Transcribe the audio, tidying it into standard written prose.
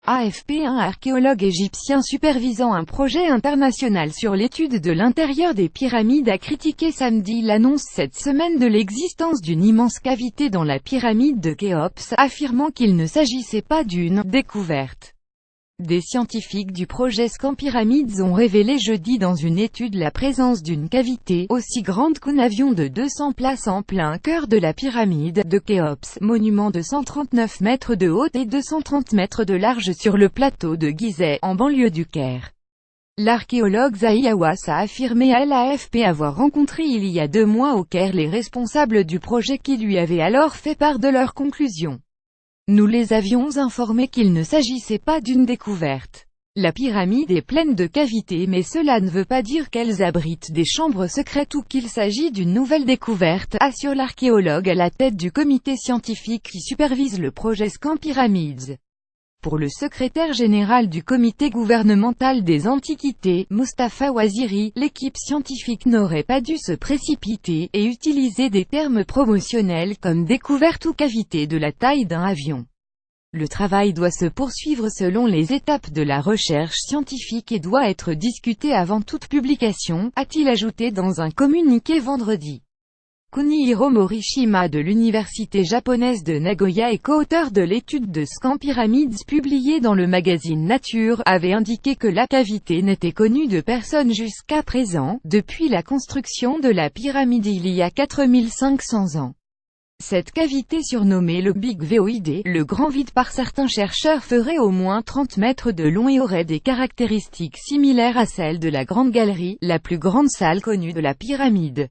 AFP. Un archéologue égyptien supervisant un projet international sur l'étude de l'intérieur des pyramides a critiqué samedi l'annonce cette semaine de l'existence d'une immense cavité dans la pyramide de Khéops, affirmant qu'il ne s'agissait pas d'une « découverte ». Des scientifiques du projet Scan Pyramids ont révélé jeudi dans une étude la présence d'une cavité, aussi grande qu'un avion de 200 places en plein cœur de la pyramide de Khéops, monument de 139 mètres de haut et 230 mètres de large sur le plateau de Gizeh, en banlieue du Caire. L'archéologue Zahi Hawass a affirmé à l'AFP avoir rencontré il y a 2 mois au Caire les responsables du projet qui lui avaient alors fait part de leurs conclusions. Nous les avions informés qu'il ne s'agissait pas d'une découverte. La pyramide est pleine de cavités, mais cela ne veut pas dire qu'elles abritent des chambres secrètes ou qu'il s'agit d'une nouvelle découverte, assure l'archéologue à la tête du comité scientifique qui supervise le projet Scan Pyramids. Pour le secrétaire général du comité gouvernemental des antiquités, Mostafa Waziri, l'équipe scientifique n'aurait pas dû se précipiter et utiliser des termes promotionnels comme découverte ou cavité de la taille d'un avion. Le travail doit se poursuivre selon les étapes de la recherche scientifique et doit être discuté avant toute publication, a-t-il ajouté dans un communiqué vendredi. Kunihiro Morishima de l'université japonaise de Nagoya et co-auteur de l'étude de Scan Pyramids publiée dans le magazine Nature, avait indiqué que la cavité n'était connue de personne jusqu'à présent, depuis la construction de la pyramide il y a 4500 ans. Cette cavité surnommée le Big Void, le grand vide par certains chercheurs, ferait au moins 30 mètres de long et aurait des caractéristiques similaires à celles de la Grande Galerie, la plus grande salle connue de la pyramide.